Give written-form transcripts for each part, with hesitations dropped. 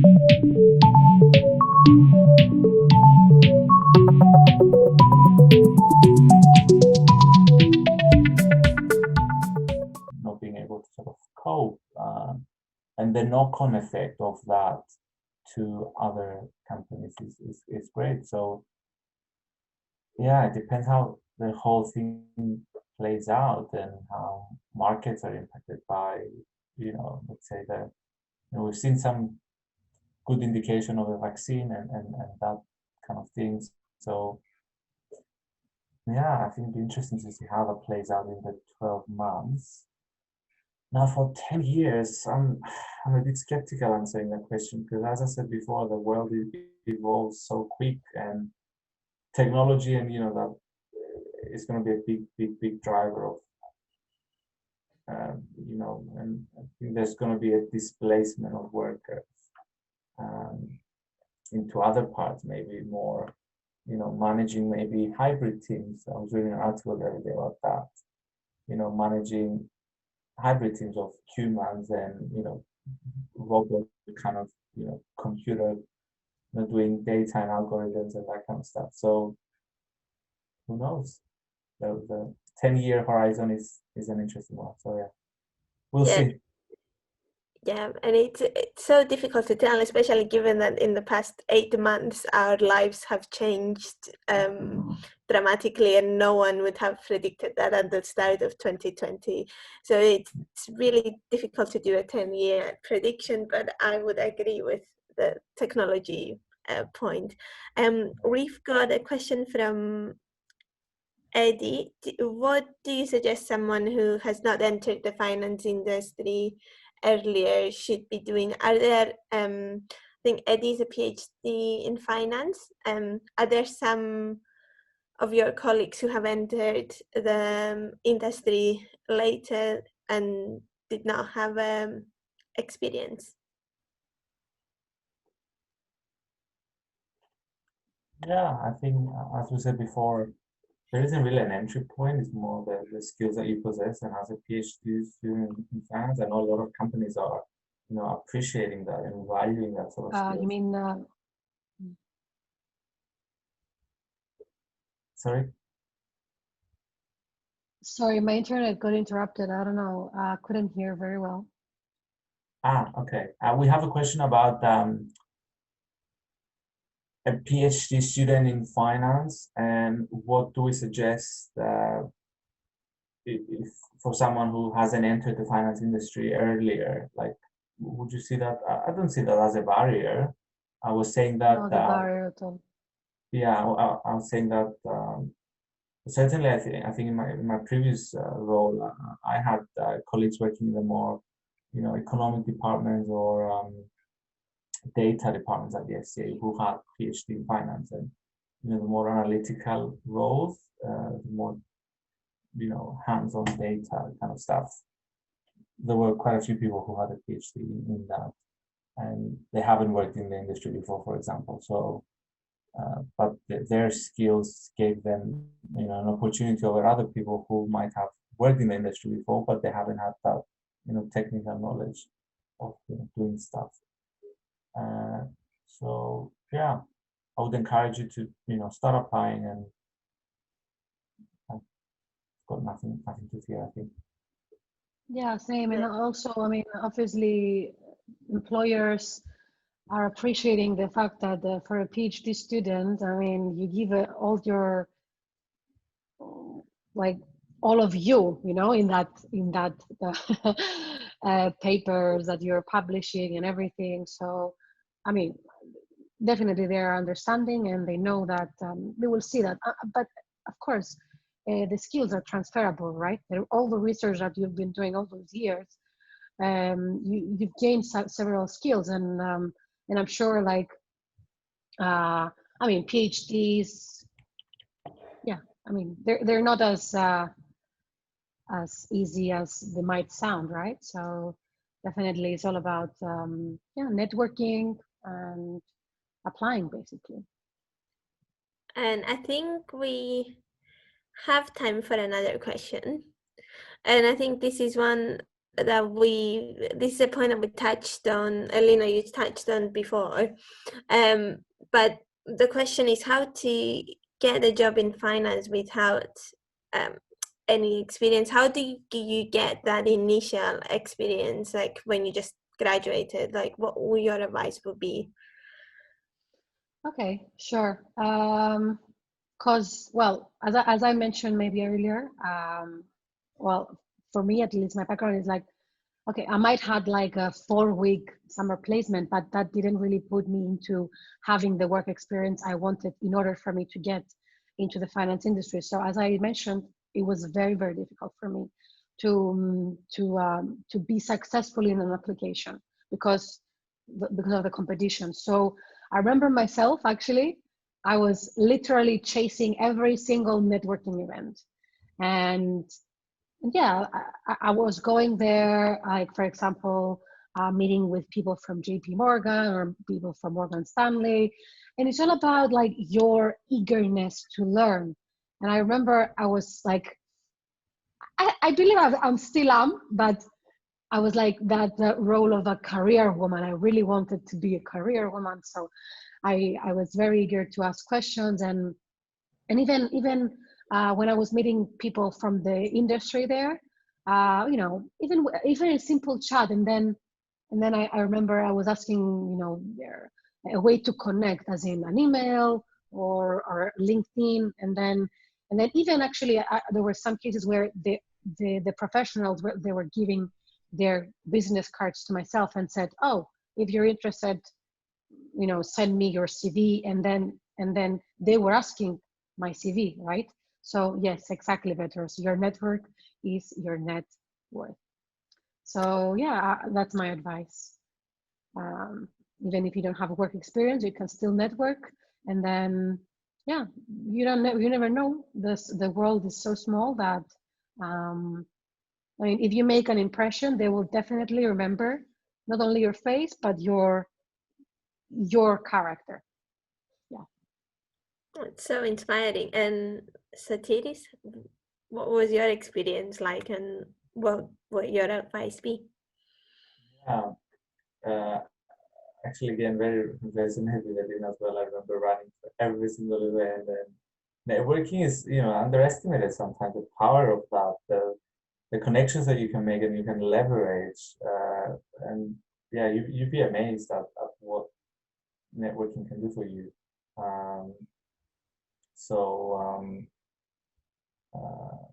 not being able to sort of cope, and the knock-on effect of that to other companies is great. So yeah, it depends how the whole thing plays out and how markets are impacted by, let's say we've seen some good indication of a vaccine and that kind of things. So yeah, I think it'd be interesting to see how that plays out in the 12 months. Now, for 10 years, I'm a bit skeptical answering that question because, as I said before, the world evolves so quick, and technology, and that is going to be a big driver of, and I think there's going to be a displacement of workers into other parts, maybe more, managing maybe hybrid teams. I was reading an article the other day about that, managing hybrid teams of humans and robot kind of computer doing data and algorithms and that kind of stuff. So who knows? The 10-year horizon is an interesting one. So yeah, we'll Yeah. see. Yeah, and it's so difficult to tell, especially given that in the past 8 months our lives have changed dramatically, and no one would have predicted that at the start of 2020. So it's really difficult to do a 10-year prediction, but I would agree with the technology point. We've got a question from Eddie. What do you suggest someone who has not entered the finance industry earlier should be doing? Are there, I think Eddie's a PhD in finance. Are there some of your colleagues who have entered the industry later and did not have experience? Yeah, I think, as we said before, there isn't really an entry point. It's more the skills that you possess. And as a PhD student in finance, I know a lot of companies are, appreciating that and valuing that sort of skills. You mean? Sorry? Sorry, my internet got interrupted. I don't know. I couldn't hear very well. Okay. We have a question about a PhD student in finance, and what do we suggest if for someone who hasn't entered the finance industry earlier? Like, would you see that? I don't see that as a barrier. I was saying that. No, the barrier at all. Yeah, I was saying that certainly. I think in my previous role, I had colleagues working in the more, economic departments or data departments at the FCA who had PhD in finance, and the more analytical roles, the more hands-on data kind of stuff. There were quite a few people who had a PhD in that, and they haven't worked in the industry before, for example. So, but their skills gave them, an opportunity over other people who might have worked in the industry before, but they haven't had that, technical knowledge of doing stuff. So yeah, I would encourage you to, start applying, and I've got nothing to fear, I think. Yeah, same. And also, I mean, obviously, employers are appreciating the fact that for a PhD student, I mean, you give all your, like, all of you, in that papers that you're publishing and everything. So, I mean, definitely they're understanding and they know that they will see that. But of course, the skills are transferable, right? All the research that you've been doing all those years, you've gained several skills, and I'm sure, like, I mean, PhDs, yeah, I mean, they're not as easy as they might sound, right? So definitely, it's all about networking and applying, basically. And I think we have time for another question. And I think this is one that this is a point that we touched on, Elena, you touched on before, but the question is how to get a job in finance without any experience. How do you get that initial experience, like when you just graduated? Like, what would your advice would be? Okay, sure. Because, well, as I mentioned maybe earlier, well, for me at least, my background is like, okay, I might had like a 4-week summer placement, but that didn't really put me into having the work experience I wanted in order for me to get into the finance industry. So as I mentioned, it was very, very difficult for me to be successful in an application because of the competition. So I remember myself actually, I was literally chasing every single networking event. And yeah, I was going there, like, for example, meeting with people from JP Morgan or people from Morgan Stanley. And it's all about like your eagerness to learn. And I remember I was like, I believe I'm still am, but I was like that role of a career woman. I really wanted to be a career woman. So I was very eager to ask questions, and even when I was meeting people from the industry there, you know, even a simple chat, and then I remember I was asking, you know, a way to connect, as in an email or LinkedIn, and then even actually there were some cases where the professionals they were giving their business cards to myself and said, oh, if you're interested, you know, send me your CV, and then they were asking my CV, right? So yes, exactly, better. So your network is your net worth. So yeah, that's my advice. Um, Even if you don't have work experience, you can still network, and then yeah, you never know. The world is so small that I mean, if you make an impression, they will definitely remember not only your face but your character. Yeah. It's so inspiring. And Satiris, what was your experience like, and what would your advice be? Yeah, uh, actually, again, very resonated with it as well. I remember running for every single event, and networking is, underestimated sometimes. The power of that, the connections that you can make and you can leverage, and yeah, you'd be amazed at what networking can do for you. Um, so uh,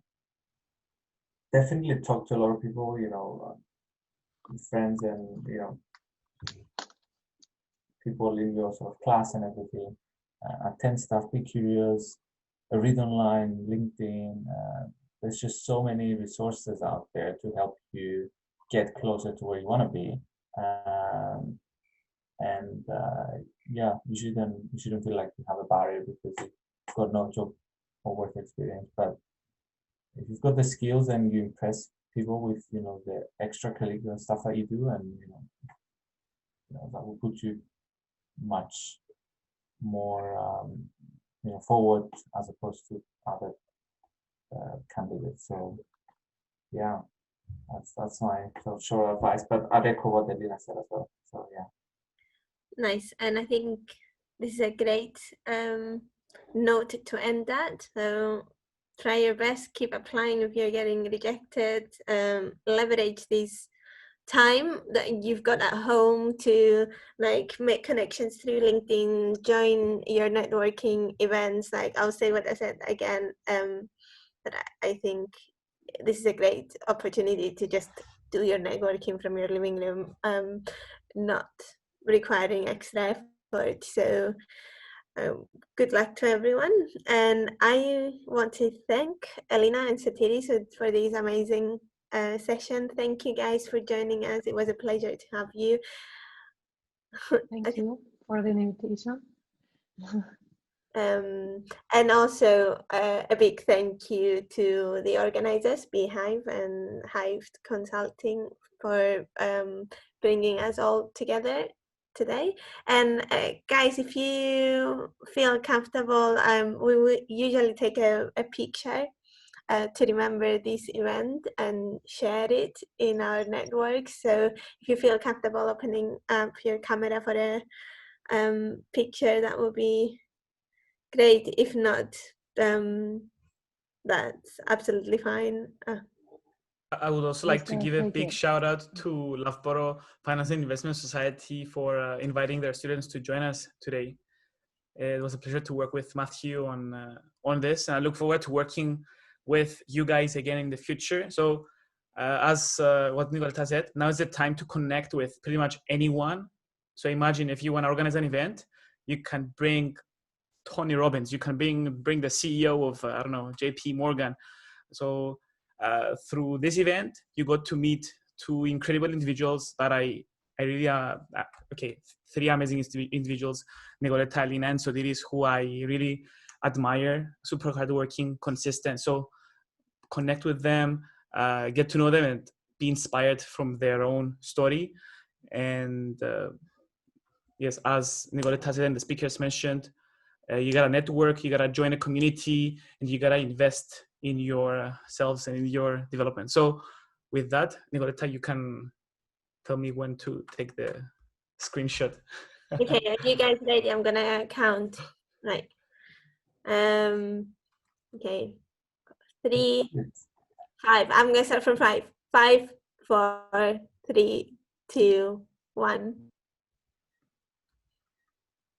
definitely talk to a lot of people, friends and people in your sort of class and everything. Attend stuff, be curious, read online, LinkedIn. There's just so many resources out there to help you get closer to where you want to be. And yeah, you shouldn't feel like you have a barrier because you've got no job or work experience. But if you've got the skills and you impress people with the extracurricular stuff that you do, and that will put you much more forward as opposed to other candidates. So yeah, that's my sort of short advice. But I echo what Elena said as well. So yeah. Nice. And I think this is a great note to end that. So try your best, keep applying if you're getting rejected, leverage this time that you've got at home to like make connections through LinkedIn, join your networking events. Like, I'll say what I said again, that I think this is a great opportunity to just do your networking from your living room, not requiring extra effort. So good luck to everyone. And I want to thank Elena and Satiris for this amazing session. Thank you guys for joining us. It was a pleasure to have you. Thank you for the invitation. And also a big thank you to the organizers, Beehive and Hive Consulting, for bringing us all together today. And guys, if you feel comfortable, we will usually take a picture to remember this event and share it in our network. So if you feel comfortable opening up your camera for a picture, that would be great. If not, that's absolutely fine. I would also like to give a big shout out to Loughborough Finance and Investment Society for inviting their students to join us today. It was a pleasure to work with Matthew on this, and I look forward to working with you guys again in the future. So as what Nicoletta said, now is the time to connect with pretty much anyone. So imagine if you want to organize an event, you can bring Tony Robbins, you can bring the CEO of, I don't know, JP Morgan. So through this event, you got to meet two incredible individuals that I really, three amazing individuals, Nicoletta, Alina, and Sodiris, who I really admire, super hardworking, consistent. So connect with them, get to know them, and be inspired from their own story. And yes, as Nicoletta said and the speakers mentioned, you gotta network, you gotta join a community, and you gotta invest in yourselves and in your development. So with that, Nicoletta, you can tell me when to take the screenshot. Okay, are you guys ready? I'm gonna count. Right. Okay. 3, 5. I'm gonna start from 5. 5, 4, 3, 2, 1.